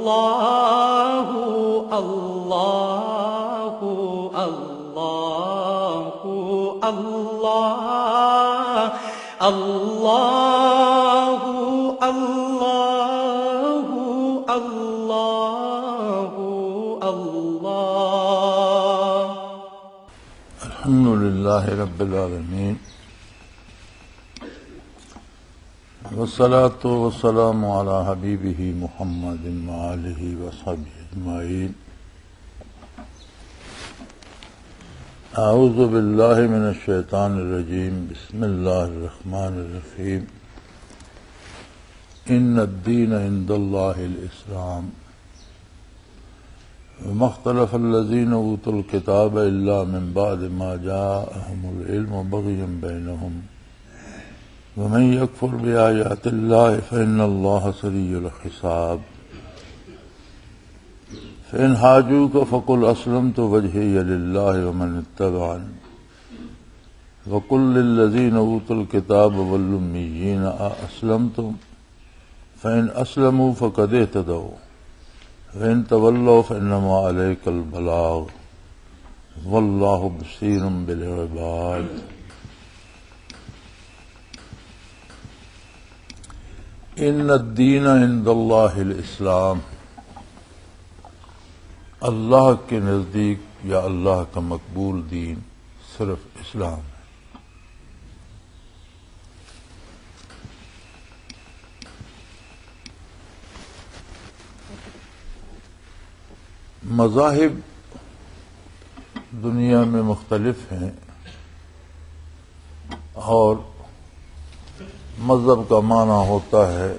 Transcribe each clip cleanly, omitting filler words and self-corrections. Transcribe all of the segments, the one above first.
اللہ اللہ اللہ اللہ اللہ اللہ اللہ اللہ الحمد للہ رب العالمین والصلاة والسلام علی حبیبہ محمد وآلہ وصحبہ اجمعین اعوذ باللہ من الشیطان الرجیم بسم اللہ الرحمن الرحیم ان الدین عند اللہ الاسلام وما اختلف الذین اوتوا الکتاب الا من بعد ما جاءهم العلم بغیا بینہم ومن يكفر بآيات الله فإن الله سريع الحساب فإن حاجوك فقل أسلمت وجهي لله ومن اتبعني وقل للذين أوتوا الكتاب والأميين أأسلمتم فإن أسلموا فقد اهتدوا وإن تولوا فإنما عليك البلاغ والله بصير بالعباد ان الدین عند اللہ الاسلام اللہ کے نزدیک یا اللہ کا مقبول دین صرف اسلام ہے۔ مذاہب دنیا میں مختلف ہیں اور مذہب کا معنی ہوتا ہے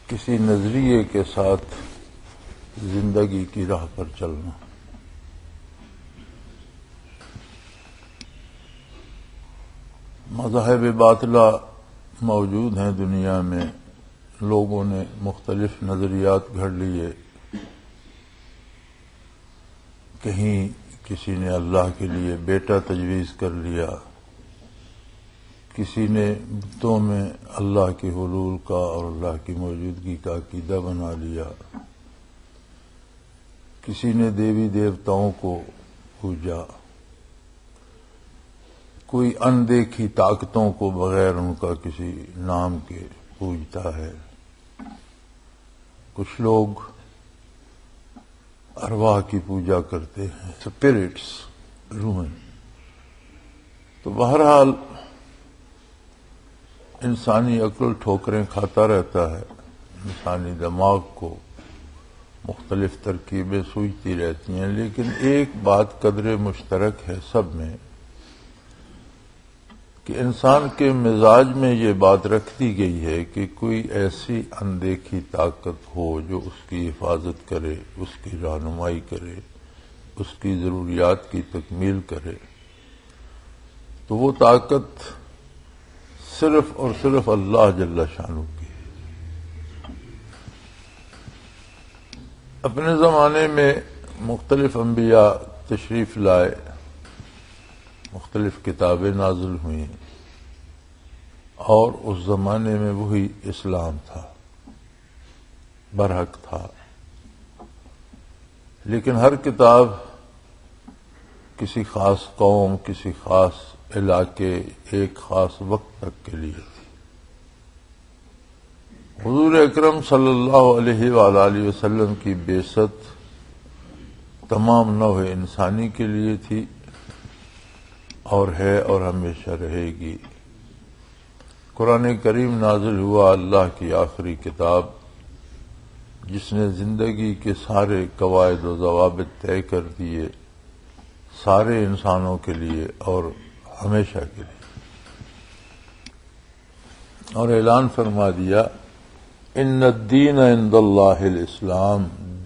کسی نظریے کے ساتھ زندگی کی راہ پر چلنا۔ مذاہب باطلہ موجود ہیں دنیا میں، لوگوں نے مختلف نظریات گھڑ لیے، کہیں کسی نے اللہ کے لیے بیٹا تجویز کر لیا، کسی نے بتوں میں اللہ کے حلول کا اور اللہ کی موجودگی کا عقیدہ بنا لیا، کسی نے دیوی دیوتاؤں کو پوجا، کوئی اندیکھی طاقتوں کو بغیر ان کا کسی نام کے پوجتا ہے، کچھ لوگ ارواح کی پوجا کرتے ہیں، اسپرٹس، روح۔ تو بہرحال انسانی عقل ٹھوکریں کھاتا رہتا ہے، انسانی دماغ کو مختلف ترکیبیں سوچتی رہتی ہیں، لیکن ایک بات قدر مشترک ہے سب میں کہ انسان کے مزاج میں یہ بات رکھ دی گئی ہے کہ کوئی ایسی اندیکھی طاقت ہو جو اس کی حفاظت کرے، اس کی رہنمائی کرے، اس کی ضروریات کی تکمیل کرے، تو وہ طاقت صرف اور صرف اللہ جل شانہ کی ہے۔ اپنے زمانے میں مختلف انبیاء تشریف لائے، مختلف کتابیں نازل ہوئیں، اور اس زمانے میں وہی اسلام تھا، برحق تھا، لیکن ہر کتاب کسی خاص قوم، کسی خاص علاقے، ایک خاص وقت تک کے لیے تھی۔ حضور اکرم صلی اللہ علیہ وآلہ وسلم کی بعثت تمام نوع انسانی کے لیے تھی اور ہے اور ہمیشہ رہے گی۔ قرآن کریم نازل ہوا، اللہ کی آخری کتاب، جس نے زندگی کے سارے قواعد و ضوابط طے کر دیے سارے انسانوں کے لیے اور ہمیشہ کے لیے، اور اعلان فرما دیا ان الدین عند اللہ الاسلام،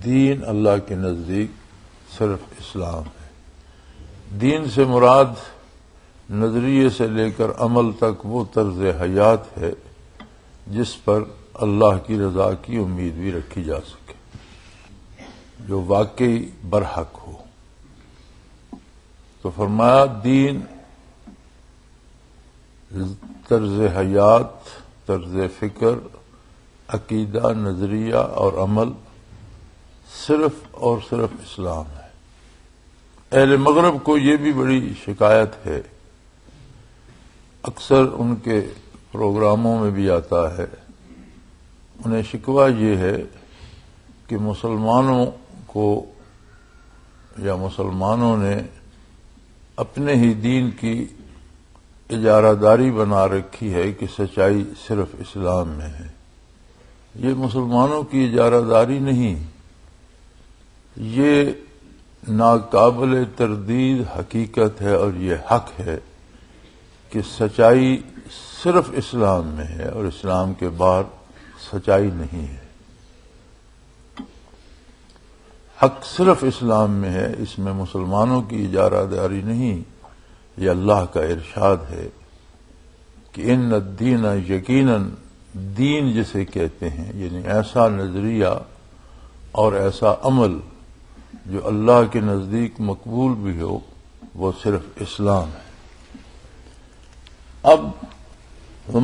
دین اللہ کے نزدیک صرف اسلام ہے۔ دین سے مراد نظریے سے لے کر عمل تک وہ طرز حیات ہے جس پر اللہ کی رضا کی امید بھی رکھی جا سکے، جو واقعی برحق ہو۔ تو فرمایا دین طرز حیات، طرز فکر، عقیدہ، نظریہ اور عمل صرف اور صرف اسلام ہے۔ اہل مغرب کو یہ بھی بڑی شکایت ہے، اکثر ان کے پروگراموں میں بھی آتا ہے، انہیں شکوہ یہ ہے کہ مسلمانوں کو یا مسلمانوں نے اپنے ہی دین کی اجارہ داری بنا رکھی ہے کہ سچائی صرف اسلام میں ہے۔ یہ مسلمانوں کی اجارہ داری نہیں، یہ ناقابل تردید حقیقت ہے اور یہ حق ہے کہ سچائی صرف اسلام میں ہے اور اسلام کے باہر سچائی نہیں ہے۔ حق صرف اسلام میں ہے، اس میں مسلمانوں کی اجارہ داری نہیں۔ یہ اللہ کا ارشاد ہے کہ ان الدین یقیناً، دین جسے کہتے ہیں یعنی ایسا نظریہ اور ایسا عمل جو اللہ کے نزدیک مقبول بھی ہو، وہ صرف اسلام ہے۔ اب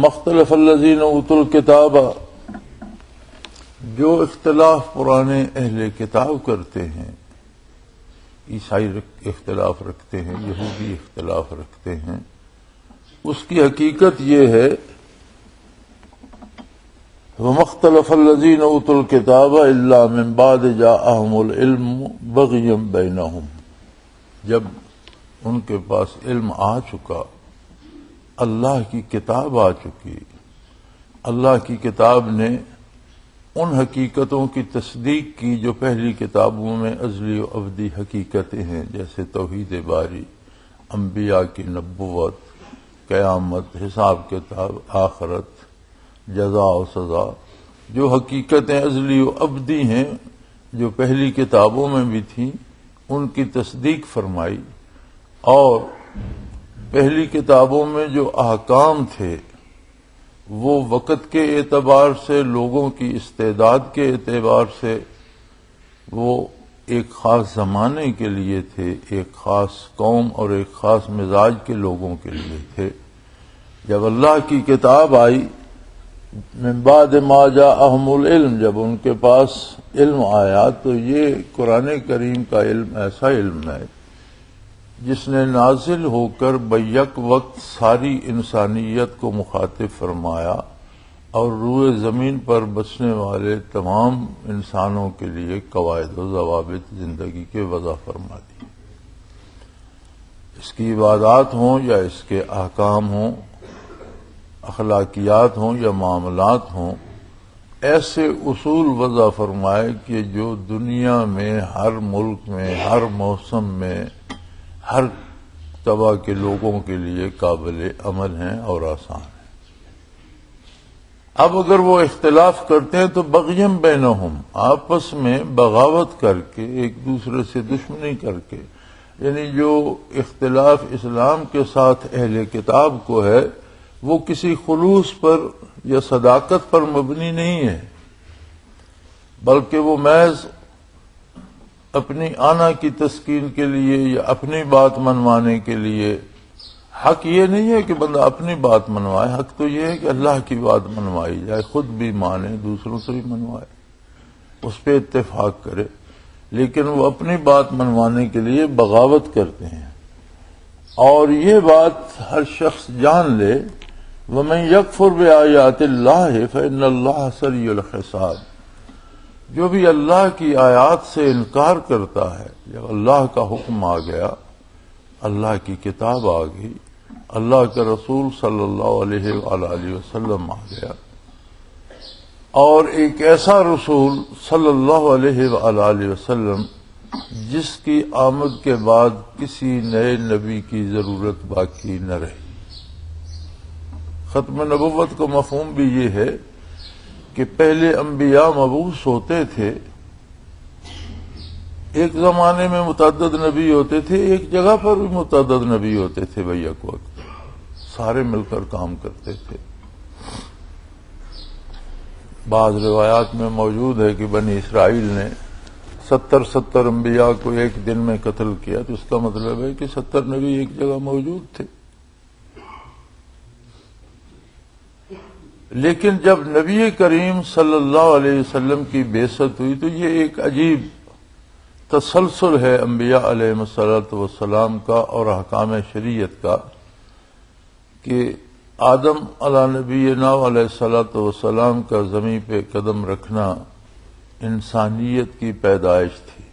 مختلف الذین اوتوا الکتاب، جو اختلاف پرانے اہل کتاب کرتے ہیں، عیسائی اختلاف رکھتے ہیں، یہودی اختلاف رکھتے ہیں، اس کی حقیقت یہ ہے وَمَخْتَلَفَ الَّذِينَ أُوتُوا الْكِتَابَ إِلَّا مِن بَعْدِ جَاءَهُمُ الْعِلْمُ بَغْيًا بَيْنَهُمْ، جب ان کے پاس علم آ چکا، اللہ کی کتاب آ چکی، اللہ کی کتاب نے ان حقیقتوں کی تصدیق کی جو پہلی کتابوں میں ازلی و ابدی حقیقتیں ہیں، جیسے توحید باری، انبیاء کی نبوت، قیامت، حساب کتاب، آخرت، جزا و سزا، جو حقیقتیں ازلی و ابدی ہیں جو پہلی کتابوں میں بھی تھیں، ان کی تصدیق فرمائی، اور پہلی کتابوں میں جو احکام تھے وہ وقت کے اعتبار سے، لوگوں کی استعداد کے اعتبار سے، وہ ایک خاص زمانے کے لیے تھے، ایک خاص قوم اور ایک خاص مزاج کے لوگوں کے لیے تھے۔ جب اللہ کی کتاب آئی، من بعد ما جاءہم العلم، جب ان کے پاس علم آیا، تو یہ قرآن کریم کا علم ایسا علم ہے جس نے نازل ہو کر بیک وقت ساری انسانیت کو مخاطب فرمایا اور روئے زمین پر بسنے والے تمام انسانوں کے لیے قواعد و ضوابط زندگی کے وضع فرما دی۔ اس کی عبادات ہوں یا اس کے احکام ہوں، اخلاقیات ہوں یا معاملات ہوں، ایسے اصول وضع فرمائے کہ جو دنیا میں، ہر ملک میں، ہر موسم میں، ہر طبع کے لوگوں کے لیے قابل عمل ہیں اور آسان ہیں۔ اب اگر وہ اختلاف کرتے ہیں تو بغیم بینہم، آپس میں بغاوت کر کے، ایک دوسرے سے دشمنی کر کے، یعنی جو اختلاف اسلام کے ساتھ اہل کتاب کو ہے وہ کسی خلوص پر یا صداقت پر مبنی نہیں ہے، بلکہ وہ محض اپنی آنا کی تسکین کے لیے یا اپنی بات منوانے کے لیے۔ حق یہ نہیں ہے کہ بندہ اپنی بات منوائے، حق تو یہ ہے کہ اللہ کی بات منوائی جائے، خود بھی مانے، دوسروں سے بھی منوائے، اس پہ اتفاق کرے، لیکن وہ اپنی بات منوانے کے لیے بغاوت کرتے ہیں۔ اور یہ بات ہر شخص جان لے، وَمَن يَكْفُرْ بِآيَاتِ اللَّهِ فَإِنَّ اللَّهَ سَرِيعُ الْحِسَابِ، جو بھی اللہ کی آیات سے انکار کرتا ہے، جب اللہ کا حکم آ گیا، اللہ کی کتاب آ گئی، اللہ کے رسول صلی اللہ علیہ وآلہ وسلم آ گیا، اور ایک ایسا رسول صلی اللہ علیہ وآلہ وسلم جس کی آمد کے بعد کسی نئے نبی کی ضرورت باقی نہ رہی۔ ختم نبوت کا مفہوم بھی یہ ہے کہ پہلے انبیاء مبعوث ہوتے تھے، ایک زمانے میں متعدد نبی ہوتے تھے، ایک جگہ پر بھی متعدد نبی ہوتے تھے، بیک وقت سارے مل کر کام کرتے تھے۔ بعض روایات میں موجود ہے کہ بنی اسرائیل نے 70 انبیاء کو ایک دن میں قتل کیا، تو اس کا مطلب ہے کہ 70 نبی ایک جگہ موجود تھے۔ لیکن جب نبی کریم صلی اللہ علیہ وسلم کی بعثت ہوئی تو یہ ایک عجیب تسلسل ہے انبیاء علیہ الصلوۃ والسلام کا اور احکام شریعت کا کہ آدم علی نبینا علیہ الصلوۃ والسلام کا زمین پہ قدم رکھنا انسانیت کی پیدائش تھی۔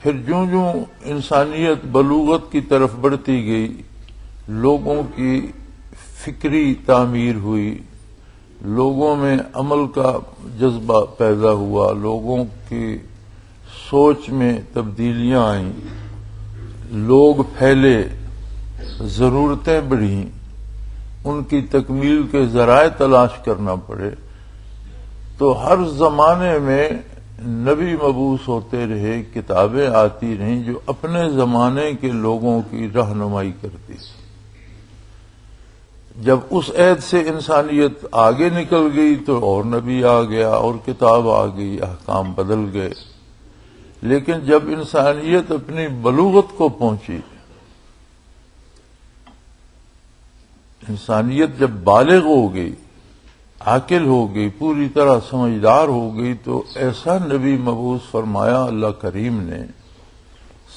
پھر جوں جوں انسانیت بلوغت کی طرف بڑھتی گئی، لوگوں کی فکری تعمیر ہوئی، لوگوں میں عمل کا جذبہ پیدا ہوا، لوگوں کی سوچ میں تبدیلیاں آئیں، لوگ پھیلے، ضرورتیں بڑھیں، ان کی تکمیل کے ذرائع تلاش کرنا پڑے، تو ہر زمانے میں نبی مبعوث ہوتے رہے، کتابیں آتی رہیں جو اپنے زمانے کے لوگوں کی رہنمائی کرتی تھی۔ جب اس عہد سے انسانیت آگے نکل گئی تو اور نبی آ گیا اور کتاب آ گئی، احکام بدل گئے۔ لیکن جب انسانیت اپنی بلوغت کو پہنچی، انسانیت جب بالغ ہو گئی، عاقل ہو گئی، پوری طرح سمجھدار ہو گئی، تو ایسا نبی مبعوث فرمایا اللہ کریم نے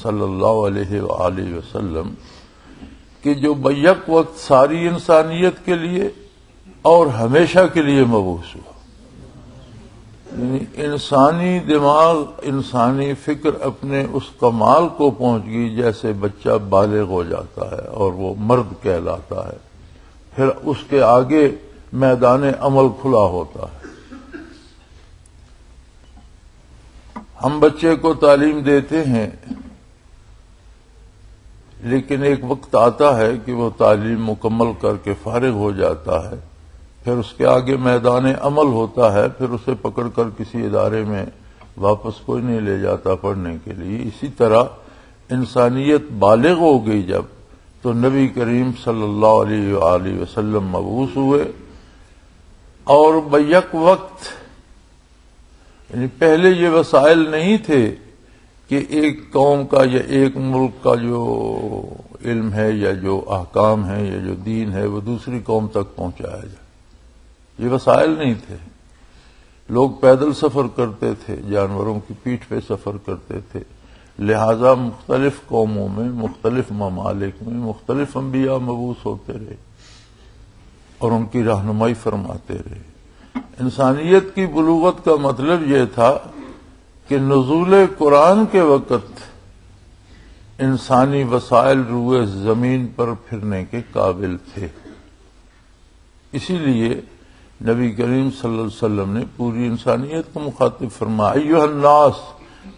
صلی اللہ علیہ وآلہ وسلم کہ جو بیک وقت ساری انسانیت کے لیے اور ہمیشہ کے لیے مبعوث ہوا۔ یعنی انسانی دماغ، انسانی فکر اپنے اس کمال کو پہنچ گئی جیسے بچہ بالغ ہو جاتا ہے اور وہ مرد کہلاتا ہے، پھر اس کے آگے میدان عمل کھلا ہوتا ہے۔ ہم بچے کو تعلیم دیتے ہیں، لیکن ایک وقت آتا ہے کہ وہ تعلیم مکمل کر کے فارغ ہو جاتا ہے، پھر اس کے آگے میدان عمل ہوتا ہے، پھر اسے پکڑ کر کسی ادارے میں واپس کوئی نہیں لے جاتا پڑھنے کے لیے۔ اسی طرح انسانیت بالغ ہو گئی جب، تو نبی کریم صلی اللہ علیہ وآلہ وسلم مبعوث ہوئے، اور بیک وقت یعنی پہلے یہ وسائل نہیں تھے کہ ایک قوم کا یا ایک ملک کا جو علم ہے یا جو احکام ہے یا جو دین ہے وہ دوسری قوم تک پہنچایا جائے، یہ وسائل نہیں تھے۔ لوگ پیدل سفر کرتے تھے، جانوروں کی پیٹھ پہ سفر کرتے تھے، لہذا مختلف قوموں میں، مختلف ممالک میں مختلف انبیاء مبعوث ہوتے رہے اور ان کی رہنمائی فرماتے رہے۔ انسانیت کی بلوغت کا مطلب یہ تھا کہ نزول قرآن کے وقت انسانی وسائل روئے زمین پر پھرنے کے قابل تھے۔ اسی لیے نبی کریم صلی اللہ علیہ وسلم نے پوری انسانیت کو مخاطب فرمایا، ایھا الناس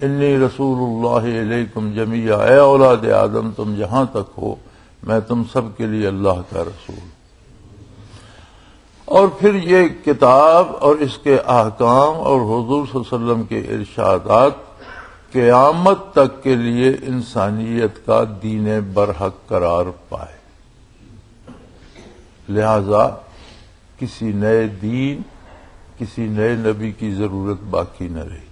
انی رسول اللہ علیکم جمیعا، اے اولاد آدم تم جہاں تک ہو میں تم سب کے لیے اللہ کا رسول۔ اور پھر یہ کتاب اور اس کے احکام اور حضور صلی اللہ علیہ وسلم کے ارشادات قیامت تک کے لیے انسانیت کا دین برحق قرار پائے، لہذا کسی نئے دین، کسی نئے نبی کی ضرورت باقی نہ رہی۔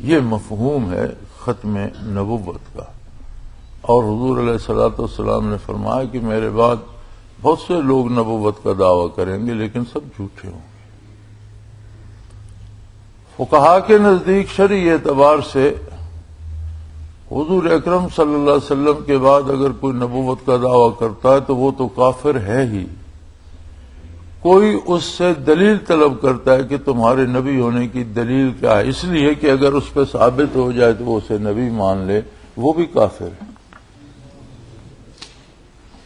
یہ مفہوم ہے ختم نبوت کا۔ اور حضور علیہ الصلوۃ والسلام نے فرمایا کہ میرے بعد بہت سے لوگ نبوت کا دعویٰ کریں گے لیکن سب جھوٹے ہوں گے۔ فقہا کے نزدیک شرعی اعتبار سے حضور اکرم صلی اللہ علیہ وسلم کے بعد اگر کوئی نبوت کا دعویٰ کرتا ہے تو وہ تو کافر ہے ہی۔ کوئی اس سے دلیل طلب کرتا ہے کہ تمہارے نبی ہونے کی دلیل کیا ہے، اس لیے کہ اگر اس پہ ثابت ہو جائے تو وہ اسے نبی مان لے، وہ بھی کافر ہے۔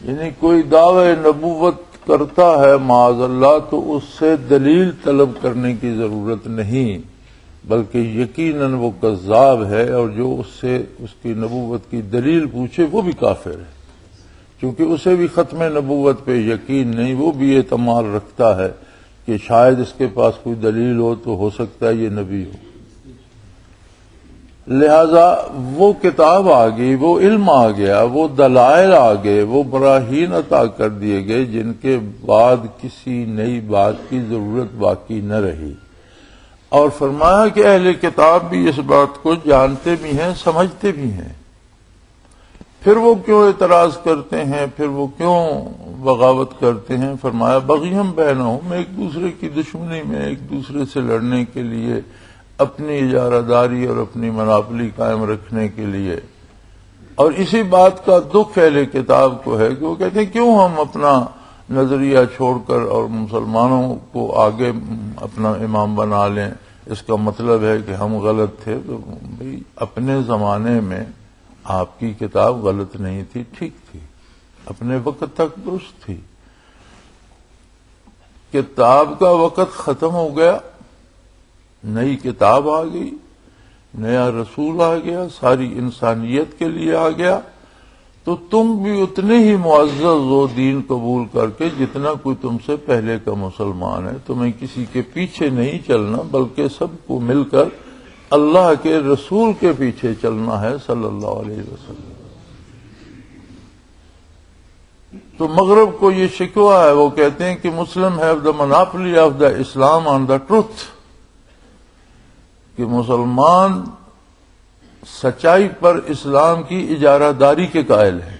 یعنی کوئی دعوی نبوت کرتا ہے معاذ اللہ تو اس سے دلیل طلب کرنے کی ضرورت نہیں، بلکہ یقیناً وہ کذاب ہے، اور جو اس سے اس کی نبوت کی دلیل پوچھے وہ بھی کافر ہے، کیونکہ اسے بھی ختم نبوت پہ یقین نہیں، وہ بھی اعتماد رکھتا ہے کہ شاید اس کے پاس کوئی دلیل ہو تو ہو سکتا ہے یہ نبی ہو۔ لہذا وہ کتاب آ گئی، وہ علم آ گیا، وہ دلائل آ گئے، وہ براہین عطا کر دیے گئے جن کے بعد کسی نئی بات کی ضرورت باقی نہ رہی۔ اور فرمایا کہ اہل کتاب بھی اس بات کو جانتے بھی ہیں، سمجھتے بھی ہیں پھر وہ کیوں اعتراض کرتے ہیں، پھر وہ کیوں بغاوت کرتے ہیں؟ فرمایا بغیم بینہم، ایک دوسرے کی دشمنی میں، ایک دوسرے سے لڑنے کے لیے، اپنی اجارہ داری اور اپنی مناپلی قائم رکھنے کے لیے۔ اور اسی بات کا دکھ اہل کتاب کو ہے کہ وہ کہتے ہیں کیوں ہم اپنا نظریہ چھوڑ کر اور مسلمانوں کو آگے اپنا امام بنا لیں؟ اس کا مطلب ہے کہ ہم غلط تھے۔ تو بھئی اپنے زمانے میں آپ کی کتاب غلط نہیں تھی، ٹھیک تھی، اپنے وقت تک درست تھی۔ کتاب کا وقت ختم ہو گیا، نئی کتاب آ گئی، نیا رسول آ گیا، ساری انسانیت کے لیے آ گیا، تو تم بھی اتنے ہی معزز ہو دین قبول کر کے جتنا کوئی تم سے پہلے کا مسلمان ہے۔ تمہیں کسی کے پیچھے نہیں چلنا، بلکہ سب کو مل کر اللہ کے رسول کے پیچھے چلنا ہے صلی اللہ علیہ وسلم۔ تو مغرب کو یہ شکوہ ہے، وہ کہتے ہیں کہ Muslim have the monopoly of the Islam on the truth, کہ مسلمان سچائی پر اسلام کی اجارہ داری کے قائل ہے۔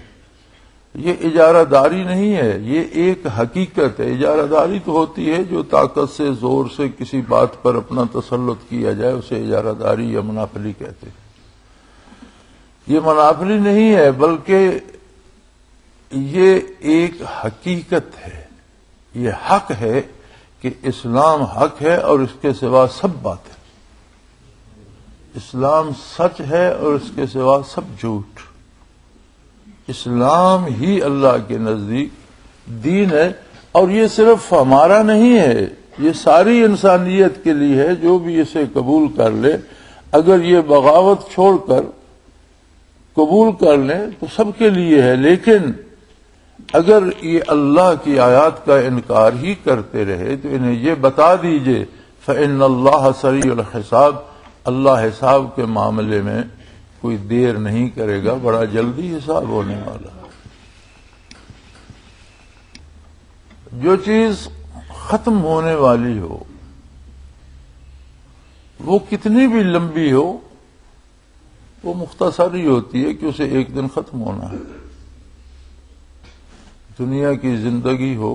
یہ اجارہ داری نہیں ہے، یہ ایک حقیقت ہے۔ اجارہ داری تو ہوتی ہے جو طاقت سے، زور سے کسی بات پر اپنا تسلط کیا جائے، اسے اجارہ داری یا مناپلی کہتے ہیں۔ یہ مناپلی نہیں ہے، بلکہ یہ ایک حقیقت ہے، یہ حق ہے کہ اسلام حق ہے اور اس کے سوا سب بات ہے۔ اسلام سچ ہے اور اس کے سوا سب جھوٹ۔ اسلام ہی اللہ کے نزدیک دین ہے، اور یہ صرف ہمارا نہیں ہے، یہ ساری انسانیت کے لیے ہے۔ جو بھی اسے قبول کر لے، اگر یہ بغاوت چھوڑ کر قبول کر لیں تو سب کے لیے ہے، لیکن اگر یہ اللہ کی آیات کا انکار ہی کرتے رہے تو انہیں یہ بتا دیجئے فَإِنَّ اللَّهَ سَرِيعُ الْحِسَابِ، اللہ حساب کے معاملے میں کوئی دیر نہیں کرے گا، بڑا جلدی حساب ہونے والا۔ جو چیز ختم ہونے والی ہو، وہ کتنی بھی لمبی ہو، وہ مختصر ہی ہوتی ہے کہ اسے ایک دن ختم ہونا ہے۔ دنیا کی زندگی ہو،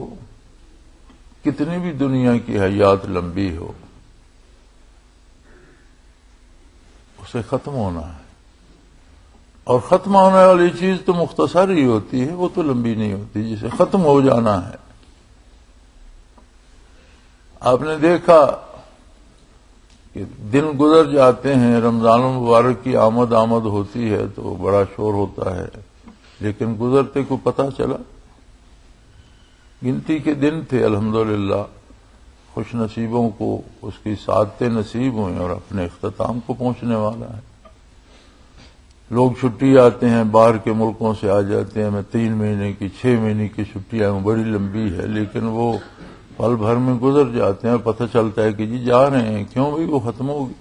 کتنی بھی دنیا کی حیات لمبی ہو، اسے ختم ہونا ہے۔ اور ختم ہونے والی چیز تو مختصر ہی ہوتی ہے، وہ تو لمبی نہیں ہوتی، جسے ختم ہو جانا ہے۔ آپ نے دیکھا کہ دن گزر جاتے ہیں، رمضان المبارک کی آمد ہوتی ہے تو بڑا شور ہوتا ہے، لیکن گزرتے کو پتہ چلا، گنتی کے دن تھے۔ الحمدللہ خوش نصیبوں کو اس کی سعادتیں نصیب ہوئیں اور اپنے اختتام کو پہنچنے والا ہے۔ لوگ چھٹی آتے ہیں، باہر کے ملکوں سے آ جاتے ہیں، میں 3 مہینے کی 6 مہینے کی چھٹیاں ہوں، بڑی لمبی ہے، لیکن وہ پل بھر میں گزر جاتے ہیں، پتہ چلتا ہے کہ جی جا رہے ہیں، کیوں بھی وہ ختم ہوگی۔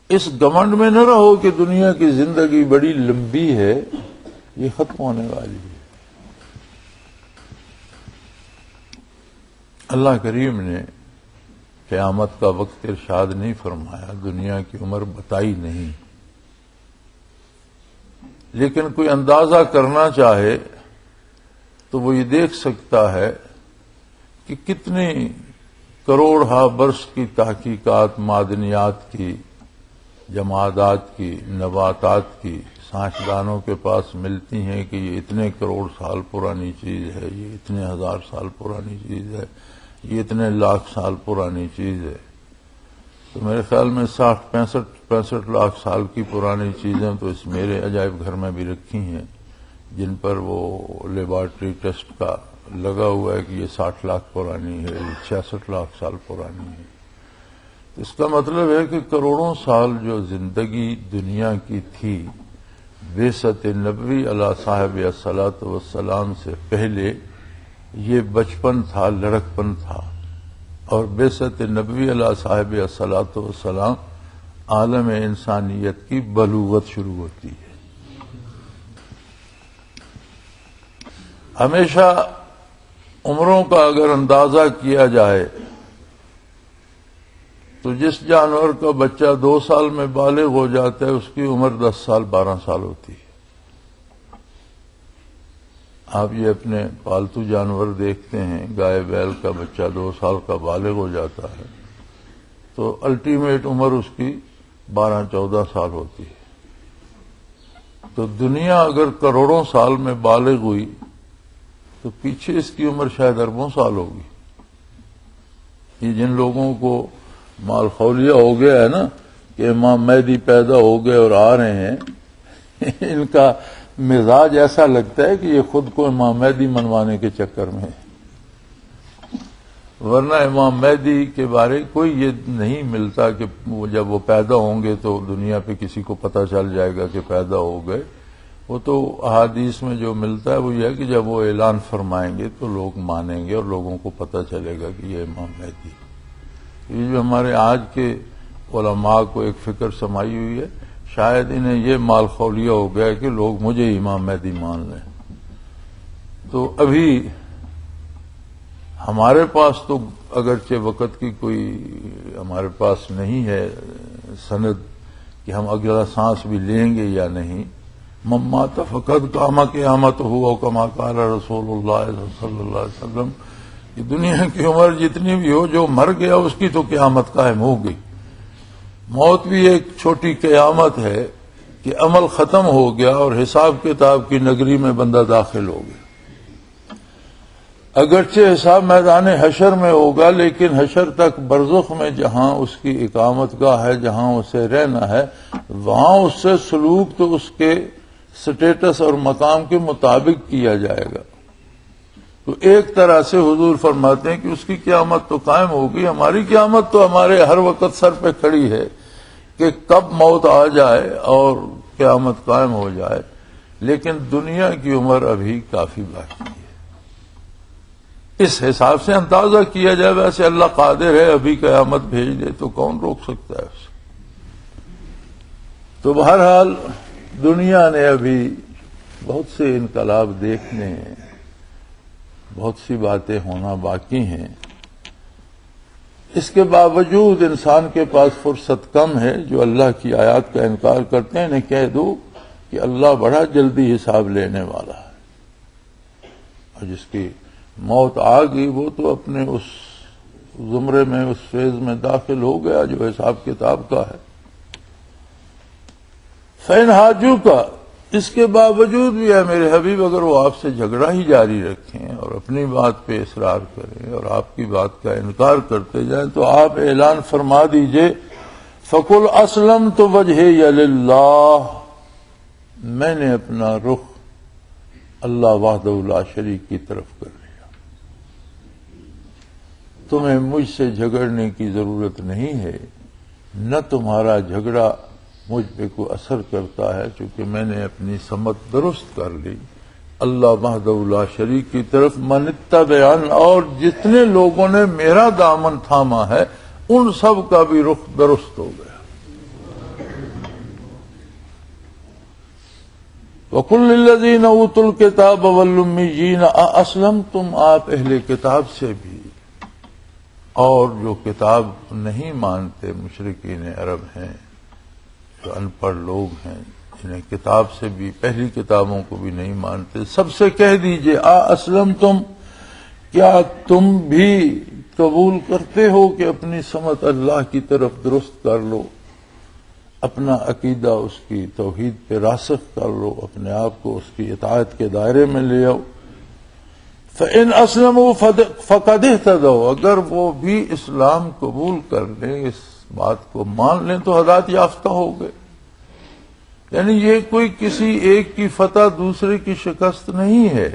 اس گھمنڈ میں نہ رہو کہ دنیا کی زندگی بڑی لمبی ہے، یہ ختم ہونے والی ہے۔ اللہ کریم نے قیامت کا وقت ارشاد نہیں فرمایا، دنیا کی عمر بتائی نہیں، لیکن کوئی اندازہ کرنا چاہے تو وہ یہ دیکھ سکتا ہے کہ کتنی کروڑ ہا برس کی تحقیقات معدنیات کی، جمادات کی، نباتات کی سائنسدانوں کے پاس ملتی ہیں کہ یہ اتنے کروڑ سال پرانی چیز ہے، یہ اتنے ہزار سال پرانی چیز ہے، یہ اتنے لاکھ سال پرانی چیز ہے۔ تو میرے خیال میں 65 لاکھ سال کی پرانی چیزیں تو اس میرے عجائب گھر میں بھی رکھی ہیں، جن پر وہ لیبارٹری ٹیسٹ کا لگا ہوا ہے کہ یہ 60 لاکھ پرانی ہے، یہ 66 لاکھ سال پرانی ہے۔ اس کا مطلب ہے کہ کروڑوں سال جو زندگی دنیا کی تھی، بعثت نبوی علی صاحب الصلاۃ والسلام سے پہلے یہ بچپن تھا، لڑکپن تھا، اور بعثت نبوی علی صاحب الصلاۃ والسلام عالم انسانیت کی بلوغت شروع ہوتی ہے۔ ہمیشہ عمروں کا اگر اندازہ کیا جائے تو جس جانور کا بچہ 2 سال میں بالغ ہو جاتا ہے اس کی عمر 10 سال 12 سال ہوتی ہے۔ آپ یہ اپنے پالتو جانور دیکھتے ہیں، گائے بیل کا بچہ 2 سال کا بالغ ہو جاتا ہے تو الٹیمیٹ عمر اس کی 12-14 سال ہوتی ہے۔ تو دنیا اگر کروڑوں سال میں بالغ ہوئی تو پیچھے اس کی عمر شاید اربوں سال ہوگی۔ یہ جن لوگوں کو مال خولیہ ہو گیا ہے نا کہ امام مہدی پیدا ہو گئے اور آ رہے ہیں، ان کا مزاج ایسا لگتا ہے کہ یہ خود کو امام مہدی منوانے کے چکر میں ہے، ورنہ امام مہدی کے بارے کوئی یہ نہیں ملتا کہ جب وہ پیدا ہوں گے تو دنیا پہ کسی کو پتہ چل جائے گا کہ پیدا ہو گئے۔ وہ تو احادیث میں جو ملتا ہے وہ یہ ہے کہ جب وہ اعلان فرمائیں گے تو لوگ مانیں گے اور لوگوں کو پتہ چلے گا کہ یہ امام مہدی۔ یہ جو ہمارے آج کے علماء کو ایک فکر سمائی ہوئی ہے، شاید انہیں یہ مال خولیہ ہو گیا کہ لوگ مجھے امام مہدی مان لیں۔ تو ابھی ہمارے پاس تو اگرچہ وقت کی کوئی ہمارے پاس نہیں ہے سند کہ ہم اگلا سانس بھی لیں گے یا نہیں، ممات فقط قام قیامت ہوا کما قال رسول اللہ صلی اللہ علیہ وسلم، یہ دنیا کی عمر جتنی بھی ہو، جو مر گیا اس کی تو قیامت قائم ہوگی۔ موت بھی ایک چھوٹی قیامت ہے کہ عمل ختم ہو گیا اور حساب کتاب کی نگری میں بندہ داخل ہو گیا۔ اگرچہ حساب میدان حشر میں ہوگا، لیکن حشر تک برزخ میں جہاں اس کی اقامت گاہ ہے، جہاں اسے رہنا ہے، وہاں اس سے سلوک تو اس کے سٹیٹس اور مقام کے مطابق کیا جائے گا۔ تو ایک طرح سے حضور فرماتے ہیں کہ اس کی قیامت تو قائم ہوگی، ہماری قیامت تو ہمارے ہر وقت سر پہ کھڑی ہے کہ کب موت آ جائے اور قیامت قائم ہو جائے، لیکن دنیا کی عمر ابھی کافی باقی ہے۔ اس حساب سے اندازہ کیا جائے، ویسے اللہ قادر ہے ابھی قیامت بھیج دے تو کون روک سکتا ہے اسے۔ تو بہرحال دنیا نے ابھی بہت سے انقلاب دیکھنے ہیں، بہت سی باتیں ہونا باقی ہیں۔ اس کے باوجود انسان کے پاس فرصت کم ہے۔ جو اللہ کی آیات کا انکار کرتے ہیں انہیں کہہ دو کہ اللہ بڑا جلدی حساب لینے والا ہے، اور جس کی موت آ گئی وہ تو اپنے اس زمرے میں، اس فیز میں داخل ہو گیا جو حساب کتاب کا ہے۔ فَإِنْ حَاجُّوكَ، اس کے باوجود بھی ہے میرے حبیب، اگر وہ آپ سے جھگڑا ہی جاری رکھیں اور اپنی بات پہ اصرار کریں اور آپ کی بات کا انکار کرتے جائیں تو آپ اعلان فرما دیجئے فَقُلْ أَسْلَمْتُ وَجْهِيَ لِلَّهِ، میں نے اپنا رخ اللہ وحدہ لا شریک کی طرف کر لیا۔ تمہیں مجھ سے جھگڑنے کی ضرورت نہیں ہے، نہ تمہارا جھگڑا مجھ پہ کوئی اثر کرتا ہے، چونکہ میں نے اپنی سمت درست کر لی اللہ وحدہ لا شریک کی طرف۔ من اتبعن، اور جتنے لوگوں نے میرا دامن تھاما ہے ان سب کا بھی رخ درست ہو گیا۔ وَقُلْ لِلَّذِينَ أُوتُوا الْكِتَابَ وَالْأُمِّيِّينَ أَأَسْلَمْتُمْ، آپ اہل کتاب سے بھی اور جو کتاب نہیں مانتے مشرکین عرب ہیں، جو ان پڑھ لوگ ہیں، جنہیں کتاب سے بھی، پہلی کتابوں کو بھی نہیں مانتے، سب سے کہہ دیجئے اسلمتم، کیا تم بھی قبول کرتے ہو کہ اپنی سمت اللہ کی طرف درست کر لو، اپنا عقیدہ اس کی توحید پہ راسخ کر لو، اپنے آپ کو اس کی اطاعت کے دائرے میں لے آؤ۔ فَإِنْ أَسْلَمُوا فَقَدْ اهْتَدَوْا، اگر وہ بھی اسلام قبول کر لیں، اس بات کو مان لیں تو ہدایت یافتہ ہو گئے۔ یعنی یہ کوئی کسی ایک کی فتح دوسرے کی شکست نہیں ہے،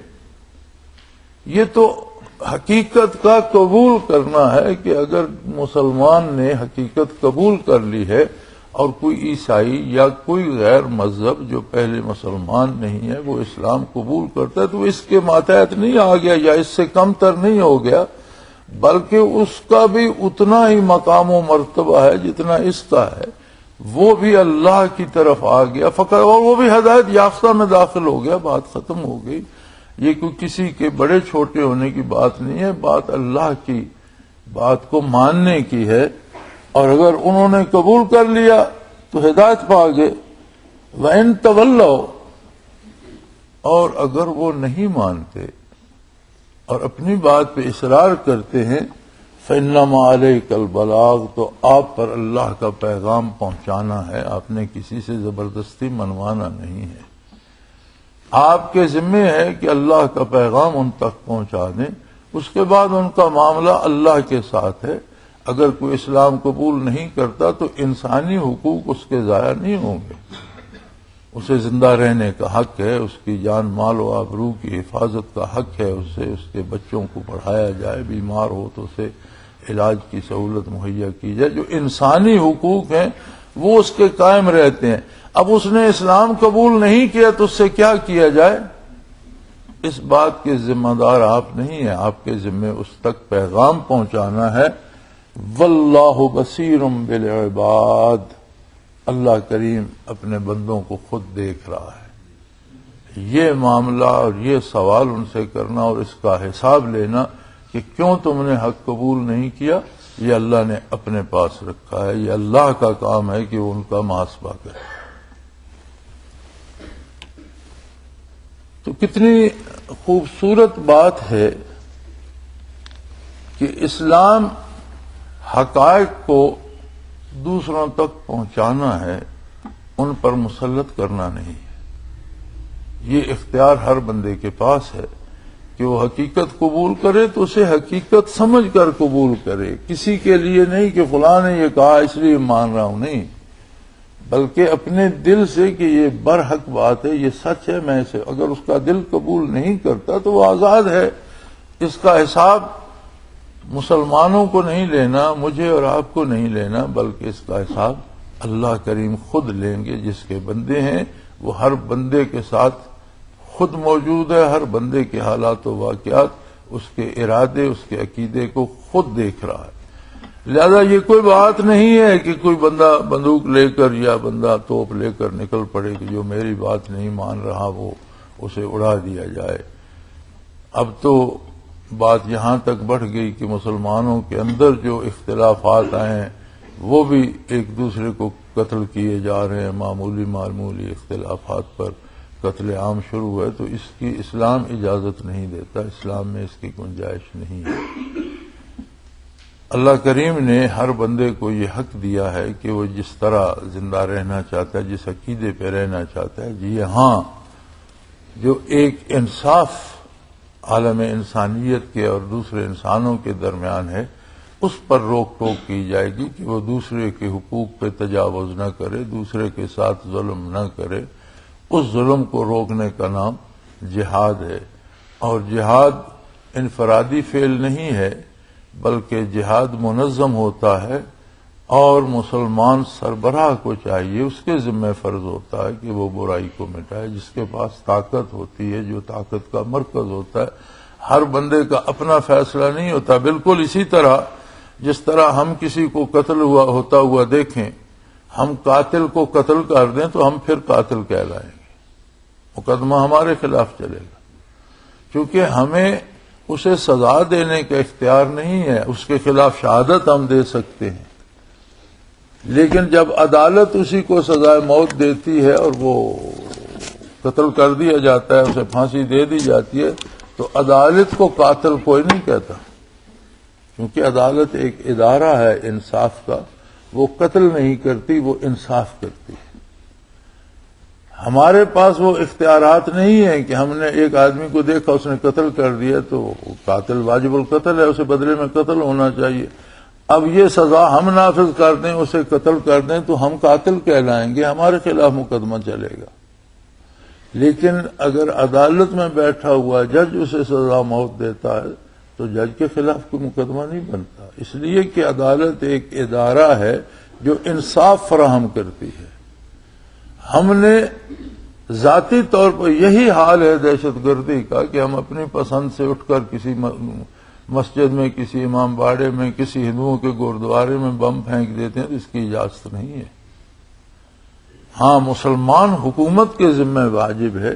یہ تو حقیقت کا قبول کرنا ہے کہ اگر مسلمان نے حقیقت قبول کر لی ہے اور کوئی عیسائی یا کوئی غیر مذہب جو پہلے مسلمان نہیں ہے وہ اسلام قبول کرتا ہے تو اس کے ماتحت نہیں آ گیا یا اس سے کم تر نہیں ہو گیا، بلکہ اس کا بھی اتنا ہی مقام و مرتبہ ہے جتنا اس کا ہے، وہ بھی اللہ کی طرف آ گیا فقط، اور وہ بھی ہدایت یافتہ میں داخل ہو گیا، بات ختم ہو گئی۔ یہ کوئی کسی کے بڑے چھوٹے ہونے کی بات نہیں ہے، بات اللہ کی بات کو ماننے کی ہے، اور اگر انہوں نے قبول کر لیا تو ہدایت پا گئے۔ وَإِن تَوَلَّوْا، اور اگر وہ نہیں مانتے اور اپنی بات پہ اصرار کرتے ہیں فَإِنَّمَا عَلَيْكَ الْبَلَاغُ، تو آپ پر اللہ کا پیغام پہنچانا ہے، آپ نے کسی سے زبردستی منوانا نہیں ہے، آپ کے ذمے ہے کہ اللہ کا پیغام ان تک پہنچا دیں، اس کے بعد ان کا معاملہ اللہ کے ساتھ ہے۔ اگر کوئی اسلام قبول نہیں کرتا تو انسانی حقوق اس کے ضائع نہیں ہوں گے، اسے زندہ رہنے کا حق ہے، اس کی جان مال و آبرو کی حفاظت کا حق ہے، اسے اس کے بچوں کو پڑھایا جائے، بیمار ہو تو اسے علاج کی سہولت مہیا کی جائے، جو انسانی حقوق ہیں وہ اس کے قائم رہتے ہیں۔ اب اس نے اسلام قبول نہیں کیا تو اس سے کیا کیا جائے، اس بات کے ذمہ دار آپ نہیں ہیں، آپ کے ذمے اس تک پیغام پہنچانا ہے۔ واللہ بصیر بالعباد، اللہ کریم اپنے بندوں کو خود دیکھ رہا ہے۔ یہ معاملہ اور یہ سوال ان سے کرنا اور اس کا حساب لینا کہ کیوں تم نے حق قبول نہیں کیا، یہ اللہ نے اپنے پاس رکھا ہے، یہ اللہ کا کام ہے کہ وہ ان کا محاسبہ کرے۔ تو کتنی خوبصورت بات ہے کہ اسلام حقائق کو دوسروں تک پہنچانا ہے، ان پر مسلط کرنا نہیں ہے۔ یہ اختیار ہر بندے کے پاس ہے کہ وہ حقیقت قبول کرے تو اسے حقیقت سمجھ کر قبول کرے، کسی کے لیے نہیں کہ فلاں نے یہ کہا اس لیے مان رہا ہوں، نہیں، بلکہ اپنے دل سے کہ یہ برحق بات ہے، یہ سچ ہے، میں اسے، اگر اس کا دل قبول نہیں کرتا تو وہ آزاد ہے۔ اس کا حساب مسلمانوں کو نہیں لینا، مجھے اور آپ کو نہیں لینا، بلکہ اس کا حساب اللہ کریم خود لیں گے۔ جس کے بندے ہیں وہ ہر بندے کے ساتھ خود موجود ہے، ہر بندے کے حالات و واقعات، اس کے ارادے، اس کے عقیدے کو خود دیکھ رہا ہے۔ لہذا یہ کوئی بات نہیں ہے کہ کوئی بندہ بندوق لے کر یا بندہ توپ لے کر نکل پڑے کہ جو میری بات نہیں مان رہا وہ اسے اڑا دیا جائے۔ اب تو بات یہاں تک بڑھ گئی کہ مسلمانوں کے اندر جو اختلافات آئے ہیں وہ بھی ایک دوسرے کو قتل کیے جا رہے ہیں، معمولی اختلافات پر قتل عام شروع ہے، تو اس کی اسلام اجازت نہیں دیتا، اسلام میں اس کی گنجائش نہیں ہے۔ اللہ کریم نے ہر بندے کو یہ حق دیا ہے کہ وہ جس طرح زندہ رہنا چاہتا ہے، جس عقیدے پہ رہنا چاہتا ہے، جی ہاں، جو ایک انصاف عالم انسانیت کے اور دوسرے انسانوں کے درمیان ہے، اس پر روک ٹوک کی جائے گی کہ وہ دوسرے کے حقوق پہ تجاوز نہ کرے، دوسرے کے ساتھ ظلم نہ کرے۔ اس ظلم کو روکنے کا نام جہاد ہے، اور جہاد انفرادی فعل نہیں ہے، بلکہ جہاد منظم ہوتا ہے، اور مسلمان سربراہ کو چاہیے، اس کے ذمہ فرض ہوتا ہے کہ وہ برائی کو مٹائے، جس کے پاس طاقت ہوتی ہے، جو طاقت کا مرکز ہوتا ہے۔ ہر بندے کا اپنا فیصلہ نہیں ہوتا، بالکل اسی طرح جس طرح ہم کسی کو قتل ہوتا ہوا دیکھیں، ہم قاتل کو قتل کر دیں تو ہم پھر قاتل کہلائیں گے، مقدمہ ہمارے خلاف چلے گا، کیونکہ ہمیں اسے سزا دینے کا اختیار نہیں ہے، اس کے خلاف شہادت ہم دے سکتے ہیں، لیکن جب عدالت اسی کو سزائے موت دیتی ہے اور وہ قتل کر دیا جاتا ہے، اسے پھانسی دے دی جاتی ہے، تو عدالت کو قاتل کوئی نہیں کہتا، کیونکہ عدالت ایک ادارہ ہے انصاف کا، وہ قتل نہیں کرتی، وہ انصاف کرتی ہے۔ ہمارے پاس وہ اختیارات نہیں ہیں کہ ہم نے ایک آدمی کو دیکھا اس نے قتل کر دیا تو قاتل واجب القتل ہے، اسے بدلے میں قتل ہونا چاہیے، اب یہ سزا ہم نافذ کر دیں، اسے قتل کر دیں تو ہم قاتل کہلائیں گے، ہمارے خلاف مقدمہ چلے گا۔ لیکن اگر عدالت میں بیٹھا ہوا جج اسے سزا موت دیتا ہے تو جج کے خلاف کوئی مقدمہ نہیں بنتا، اس لیے کہ عدالت ایک ادارہ ہے جو انصاف فراہم کرتی ہے۔ ہم نے ذاتی طور پر یہی حال ہے دہشت گردی کا کہ ہم اپنی پسند سے اٹھ کر کسی مسجد میں، کسی امام باڑے میں، کسی ہندوؤں کے گردوارے میں بم پھینک دیتے ہیں، تو اس کی اجازت نہیں ہے۔ ہاں، مسلمان حکومت کے ذمہ واجب ہے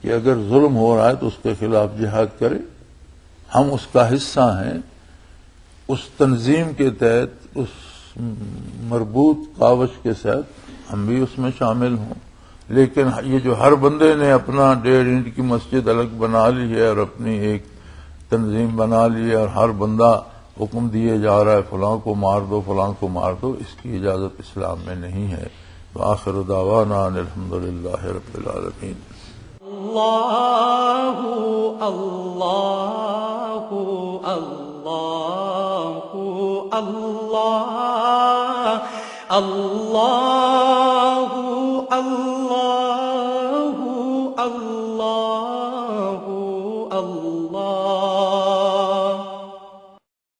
کہ اگر ظلم ہو رہا ہے تو اس کے خلاف جہاد کرے، ہم اس کا حصہ ہیں، اس تنظیم کے تحت، اس مربوط کاوش کے ساتھ ہم بھی اس میں شامل ہوں، لیکن یہ جو ہر بندے نے اپنا 1.5 اینٹ کی مسجد الگ بنا لی ہے اور اپنی ایک تنظیم بنا لی ہے اور ہر بندہ حکم دیے جا رہا ہے فلاں کو مار دو فلاں کو مار دو، اس کی اجازت اسلام میں نہیں ہے۔ وآخر دعوانا ان الحمدللہ رب العالمین۔ اللہ اللہ اللہ اللہ اللہ اللہ